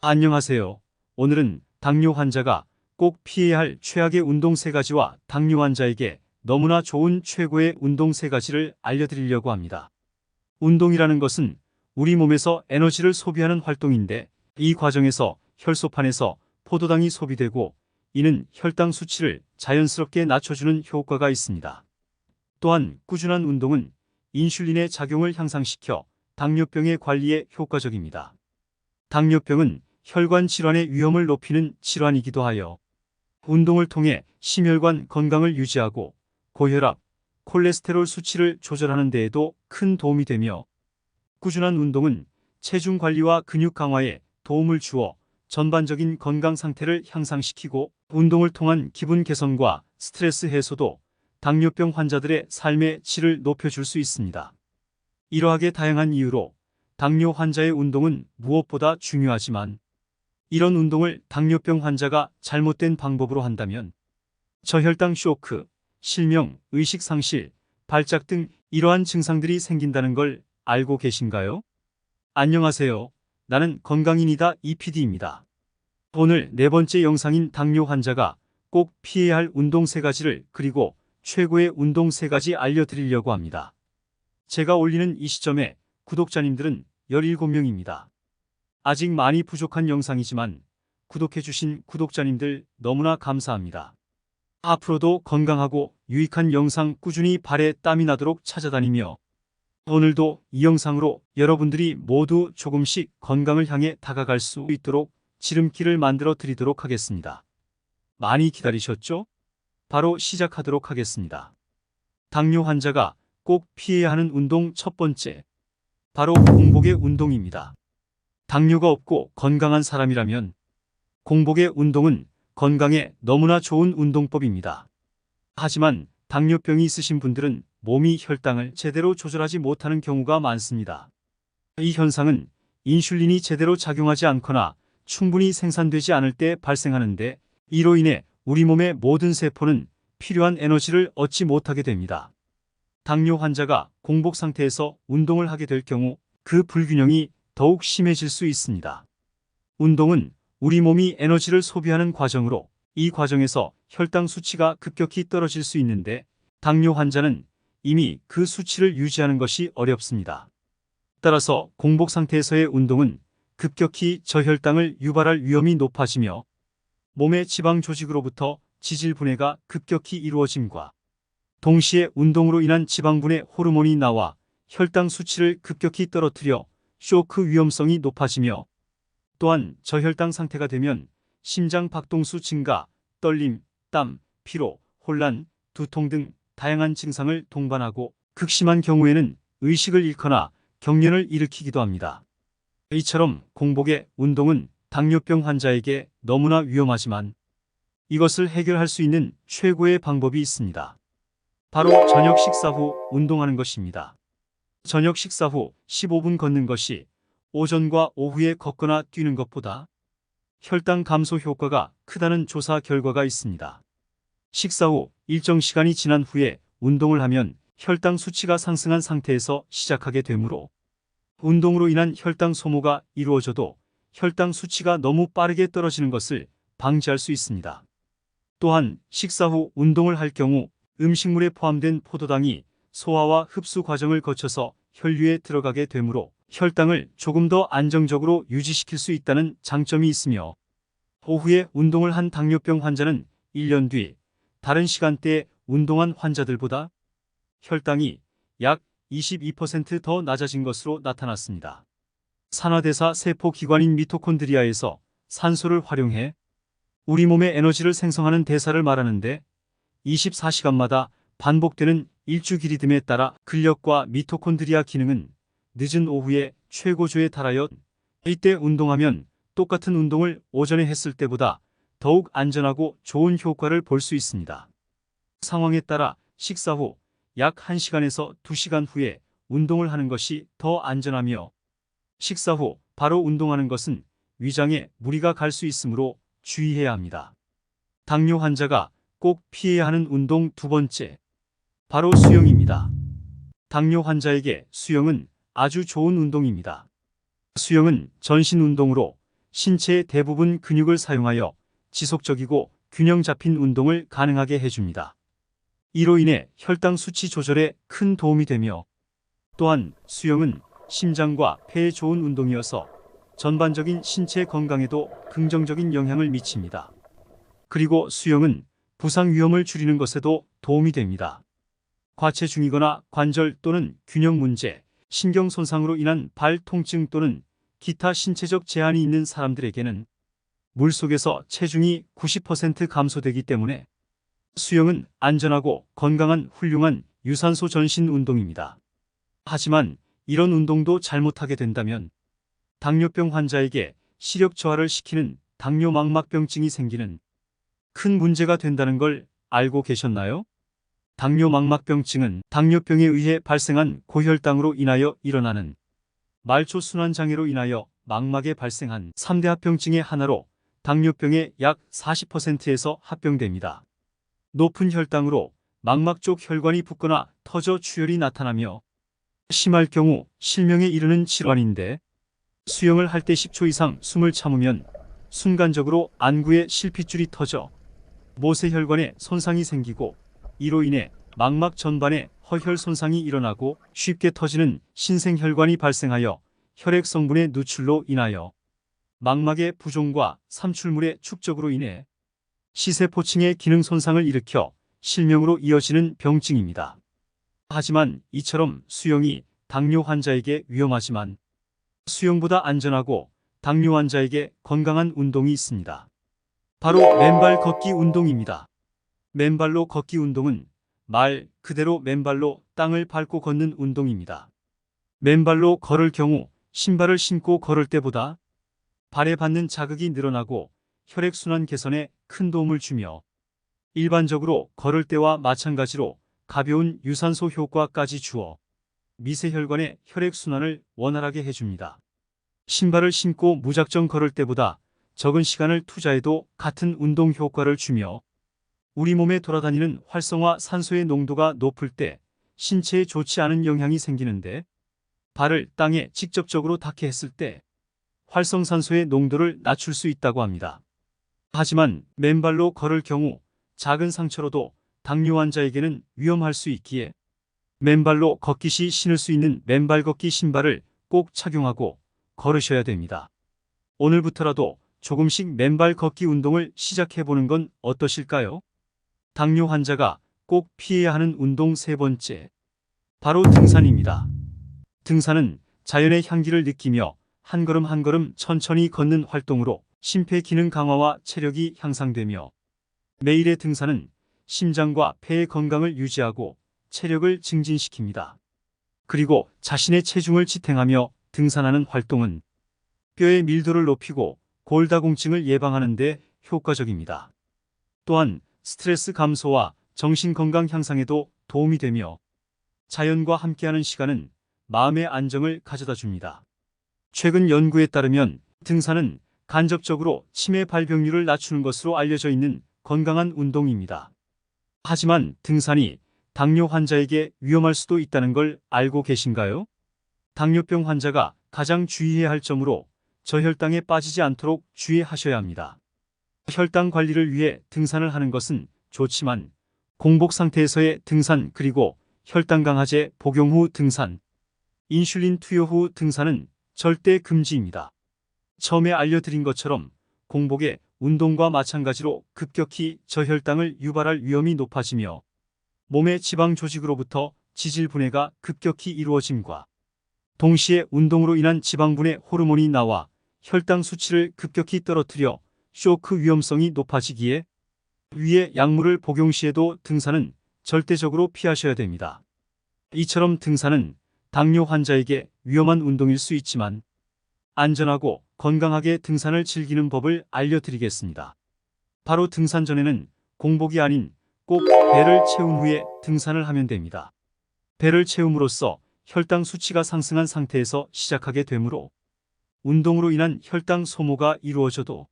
안녕하세요. 오늘은 당뇨 환자가 꼭 피해야 할 최악의 운동 3가지와 당뇨 환자에게 너무나 좋은 최고의 운동 3가지를 알려드리려고 합니다. 운동이라는 것은 우리 몸에서 에너지를 소비하는 활동인데, 이 과정에서 혈소판에서 포도당이 소비되고, 이는 혈당 수치를 자연스럽게 낮춰주는 효과가 있습니다. 또한 꾸준한 운동은 인슐린의 작용을 향상시켜 당뇨병의 관리에 효과적입니다. 당뇨병은 혈관 질환의 위험을 높이는 질환이기도 하여 운동을 통해 심혈관 건강을 유지하고 고혈압, 콜레스테롤 수치를 조절하는 데에도 큰 도움이 되며, 꾸준한 운동은 체중 관리와 근육 강화에 도움을 주어 전반적인 건강 상태를 향상시키고, 운동을 통한 기분 개선과 스트레스 해소도 당뇨병 환자들의 삶의 질을 높여줄 수 있습니다. 이러하게 다양한 이유로 당뇨 환자의 운동은 무엇보다 중요하지만, 이런 운동을 당뇨병 환자가 잘못된 방법으로 한다면 저혈당 쇼크, 실명, 의식상실, 발작 등 이러한 증상들이 생긴다는 걸 알고 계신가요? 안녕하세요. 나는 건강인이다 이PD입니다. 오늘 4번째 영상인 당뇨 환자가 꼭 피해야 할 운동 3가지를, 그리고 최고의 운동 3가지 알려드리려고 합니다. 제가 올리는 이 시점에 구독자님들은 17명입니다. 아직 많이 부족한 영상이지만 구독해주신 구독자님들 너무나 감사합니다. 앞으로도 건강하고 유익한 영상 꾸준히 발에 땀이 나도록 찾아다니며, 오늘도 이 영상으로 여러분들이 모두 조금씩 건강을 향해 다가갈 수 있도록 지름길을 만들어 드리도록 하겠습니다. 많이 기다리셨죠? 바로 시작하도록 하겠습니다. 당뇨 환자가 꼭 피해야 하는 운동 1번째, 바로 공복의 운동입니다. 당뇨가 없고 건강한 사람이라면 공복의 운동은 건강에 너무나 좋은 운동법입니다. 하지만 당뇨병이 있으신 분들은 몸이 혈당을 제대로 조절하지 못하는 경우가 많습니다. 이 현상은 인슐린이 제대로 작용하지 않거나 충분히 생산되지 않을 때 발생하는데, 이로 인해 우리 몸의 모든 세포는 필요한 에너지를 얻지 못하게 됩니다. 당뇨 환자가 공복 상태에서 운동을 하게 될 경우 그 불균형이 더욱 심해질 수 있습니다. 운동은 우리 몸이 에너지를 소비하는 과정으로, 이 과정에서 혈당 수치가 급격히 떨어질 수 있는데, 당뇨 환자는 이미 그 수치를 유지하는 것이 어렵습니다. 따라서 공복 상태에서의 운동은 급격히 저혈당을 유발할 위험이 높아지며, 몸의 지방 조직으로부터 지질 분해가 급격히 이루어짐과 동시에 운동으로 인한 지방분해 호르몬이 나와 혈당 수치를 급격히 떨어뜨려 쇼크 위험성이 높아지며, 또한 저혈당 상태가 되면 심장 박동수 증가, 떨림, 땀, 피로, 혼란, 두통 등 다양한 증상을 동반하고 극심한 경우에는 의식을 잃거나 경련을 일으키기도 합니다. 이처럼 공복의 운동은 당뇨병 환자에게 너무나 위험하지만 이것을 해결할 수 있는 최고의 방법이 있습니다. 바로 저녁 식사 후 운동하는 것입니다. 저녁 식사 후 15분 걷는 것이 오전과 오후에 걷거나 뛰는 것보다 혈당 감소 효과가 크다는 조사 결과가 있습니다. 식사 후 일정 시간이 지난 후에 운동을 하면 혈당 수치가 상승한 상태에서 시작하게 되므로, 운동으로 인한 혈당 소모가 이루어져도 혈당 수치가 너무 빠르게 떨어지는 것을 방지할 수 있습니다. 또한 식사 후 운동을 할 경우 음식물에 포함된 포도당이 소화와 흡수 과정을 거쳐서 혈류에 들어가게 되므로 혈당을 조금 더 안정적으로 유지시킬 수 있다는 장점이 있으며, 오후에 운동을 한 당뇨병 환자는 1년 뒤 다른 시간대에 운동한 환자들보다 혈당이 약 22% 더 낮아진 것으로 나타났습니다. 산화대사 세포 기관인 미토콘드리아에서 산소를 활용해 우리 몸의 에너지를 생성하는 대사를 말하는데, 24시간마다 반복되는 일주기 리듬에 따라 근력과 미토콘드리아 기능은 늦은 오후에 최고조에 달하여, 이때 운동하면 똑같은 운동을 오전에 했을 때보다 더욱 안전하고 좋은 효과를 볼 수 있습니다. 상황에 따라 식사 후 약 1시간에서 2시간 후에 운동을 하는 것이 더 안전하며, 식사 후 바로 운동하는 것은 위장에 무리가 갈 수 있으므로 주의해야 합니다. 당뇨 환자가 꼭 피해야 하는 운동 2번째, 바로 수영입니다. 당뇨 환자에게 수영은 아주 좋은 운동입니다. 수영은 전신 운동으로 신체의 대부분 근육을 사용하여 지속적이고 균형 잡힌 운동을 가능하게 해줍니다. 이로 인해 혈당 수치 조절에 큰 도움이 되며 또한 수영은 심장과 폐에 좋은 운동이어서 전반적인 신체 건강에도 긍정적인 영향을 미칩니다. 그리고 수영은 부상 위험을 줄이는 것에도 도움이 됩니다. 과체중이거나 관절 또는 균형 문제, 신경 손상으로 인한 발 통증 또는 기타 신체적 제한이 있는 사람들에게는 물속에서 체중이 90% 감소되기 때문에 수영은 안전하고 건강한 훌륭한 유산소 전신 운동입니다. 하지만 이런 운동도 잘못하게 된다면 당뇨병 환자에게 시력 저하를 시키는 당뇨망막병증이 생기는 큰 문제가 된다는 걸 알고 계셨나요? 당뇨망막병증은 당뇨병에 의해 발생한 고혈당으로 인하여 일어나는 말초순환장애로 인하여 망막에 발생한 3대 합병증의 하나로 당뇨병의 약 40%에서 합병됩니다. 높은 혈당으로 망막 쪽 혈관이 붓거나 터져 출혈이 나타나며 심할 경우 실명에 이르는 질환인데 수영을 할 때 10초 이상 숨을 참으면 순간적으로 안구에 실핏줄이 터져 모세혈관에 손상이 생기고 이로 인해 망막 전반에 허혈 손상이 일어나고 쉽게 터지는 신생혈관이 발생하여 혈액 성분의 누출로 인하여 망막의 부종과 삼출물의 축적으로 인해 시세포층의 기능 손상을 일으켜 실명으로 이어지는 병증입니다. 하지만 이처럼 수영이 당뇨 환자에게 위험하지만 수영보다 안전하고 당뇨 환자에게 건강한 운동이 있습니다. 바로 맨발 걷기 운동입니다. 맨발로 걷기 운동은 말 그대로 맨발로 땅을 밟고 걷는 운동입니다. 맨발로 걸을 경우 신발을 신고 걸을 때보다 발에 받는 자극이 늘어나고 혈액순환 개선에 큰 도움을 주며 일반적으로 걸을 때와 마찬가지로 가벼운 유산소 효과까지 주어 미세혈관의 혈액순환을 원활하게 해줍니다. 신발을 신고 무작정 걸을 때보다 적은 시간을 투자해도 같은 운동 효과를 주며 우리 몸에 돌아다니는 활성화 산소의 농도가 높을 때 신체에 좋지 않은 영향이 생기는데 발을 땅에 직접적으로 닿게 했을 때 활성산소의 농도를 낮출 수 있다고 합니다. 하지만 맨발로 걸을 경우 작은 상처로도 당뇨 환자에게는 위험할 수 있기에 맨발로 걷기 시 신을 수 있는 맨발 걷기 신발을 꼭 착용하고 걸으셔야 됩니다. 오늘부터라도 조금씩 맨발 걷기 운동을 시작해보는 건 어떠실까요? 당뇨 환자가 꼭 피해야 하는 운동 세 번째, 바로 등산입니다. 등산은 자연의 향기를 느끼며 한 걸음 한 걸음 천천히 걷는 활동으로 심폐기능 강화와 체력이 향상되며 매일의 등산은 심장과 폐의 건강을 유지하고 체력을 증진시킵니다. 그리고 자신의 체중을 지탱하며 등산하는 활동은 뼈의 밀도를 높이고 골다공증을 예방하는 데 효과적입니다. 또한 스트레스 감소와 정신건강 향상에도 도움이 되며 자연과 함께하는 시간은 마음의 안정을 가져다 줍니다. 최근 연구에 따르면 등산은 간접적으로 치매 발병률을 낮추는 것으로 알려져 있는 건강한 운동입니다. 하지만 등산이 당뇨 환자에게 위험할 수도 있다는 걸 알고 계신가요? 당뇨병 환자가 가장 주의해야 할 점으로 저혈당에 빠지지 않도록 주의하셔야 합니다. 혈당 관리를 위해 등산을 하는 것은 좋지만 공복 상태에서의 등산 그리고 혈당 강화제 복용 후 등산, 인슐린 투여 후 등산은 절대 금지입니다. 처음에 알려드린 것처럼 공복의 운동과 마찬가지로 급격히 저혈당을 유발할 위험이 높아지며 몸의 지방 조직으로부터 지질 분해가 급격히 이루어짐과 동시에 운동으로 인한 지방분해 호르몬이 나와 혈당 수치를 급격히 떨어뜨려 쇼크 위험성이 높아지기에 위의 약물을 복용 시에도 등산은 절대적으로 피하셔야 됩니다. 이처럼 등산은 당뇨 환자에게 위험한 운동일 수 있지만 안전하고 건강하게 등산을 즐기는 법을 알려드리겠습니다. 바로 등산 전에는 공복이 아닌 꼭 배를 채운 후에 등산을 하면 됩니다. 배를 채움으로써 혈당 수치가 상승한 상태에서 시작하게 되므로 운동으로 인한 혈당 소모가 이루어져도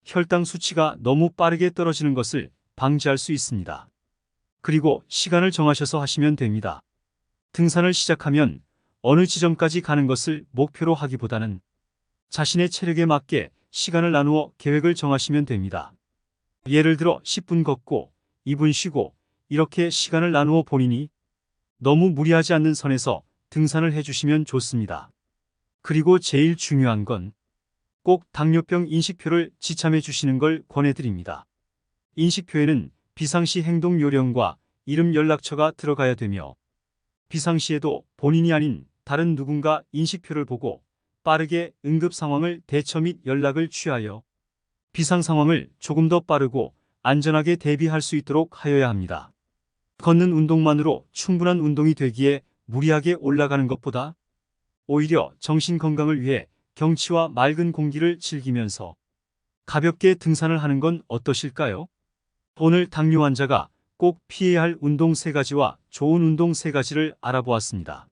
혈당 수치가 너무 빠르게 떨어지는 것을 방지할 수 있습니다. 그리고 시간을 정하셔서 하시면 됩니다. 등산을 시작하면 어느 지점까지 가는 것을 목표로 하기보다는 자신의 체력에 맞게 시간을 나누어 계획을 정하시면 됩니다. 예를 들어 10분 걷고 2분 쉬고 이렇게 시간을 나누어 본인이 너무 무리하지 않는 선에서 등산을 해주시면 좋습니다. 그리고 제일 중요한 건 꼭 당뇨병 인식표를 지참해 주시는 걸 권해드립니다. 인식표에는 비상시 행동 요령과 이름 연락처가 들어가야 되며 비상시에도 본인이 아닌 다른 누군가 인식표를 보고 빠르게 응급 상황을 대처 및 연락을 취하여 비상 상황을 조금 더 빠르고 안전하게 대비할 수 있도록 하여야 합니다. 걷는 운동만으로 충분한 운동이 되기에 무리하게 올라가는 것보다 오히려 정신 건강을 위해 경치와 맑은 공기를 즐기면서 가볍게 등산을 하는 건 어떠실까요? 오늘 당뇨 환자가 꼭 피해야 할 운동 3가지와 좋은 운동 3가지를 알아보았습니다.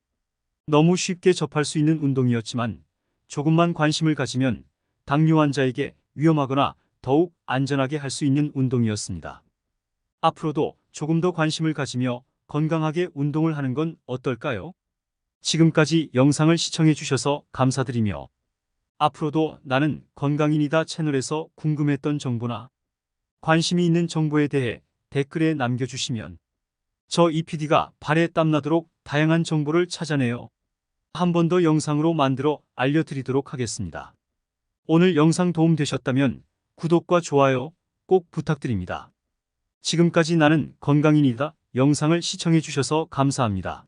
너무 쉽게 접할 수 있는 운동이었지만 조금만 관심을 가지면 당뇨 환자에게 위험하거나 더욱 안전하게 할 수 있는 운동이었습니다. 앞으로도 조금 더 관심을 가지며 건강하게 운동을 하는 건 어떨까요? 지금까지 영상을 시청해 주셔서 감사드리며 앞으로도 나는 건강인이다 채널에서 궁금했던 정보나 관심이 있는 정보에 대해 댓글에 남겨주시면 저 이PD가 발에 땀나도록 다양한 정보를 찾아내어 한 번 더 영상으로 만들어 알려드리도록 하겠습니다. 오늘 영상 도움되셨다면 구독과 좋아요 꼭 부탁드립니다. 지금까지 나는 건강인이다 영상을 시청해 주셔서 감사합니다.